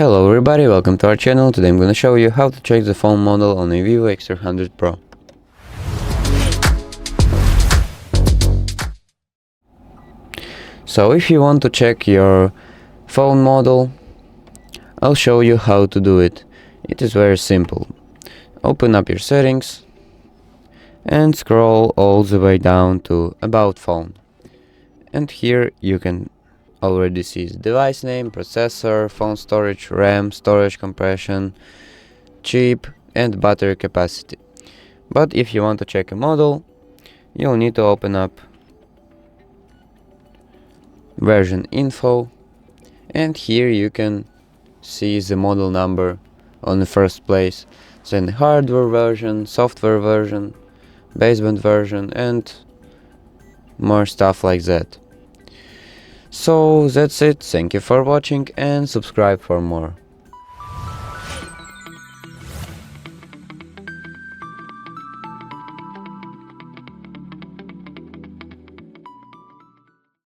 Hello everybody, welcome to our channel. Today I'm gonna show you how to check the phone model on a VIVO X300 Pro. So if you want to check your phone model, I'll show you how to do it. It is very simple. Open up your settings and scroll all the way down to About Phone. And here you can already see the device name, processor, phone storage, RAM, storage compression, chip and battery capacity. But if you want to check a model, you'll need to open up version info, and here you can see the model number on the first place, then hardware version, software version, baseband version and more stuff like that. So that's it, thank you for watching and subscribe for more.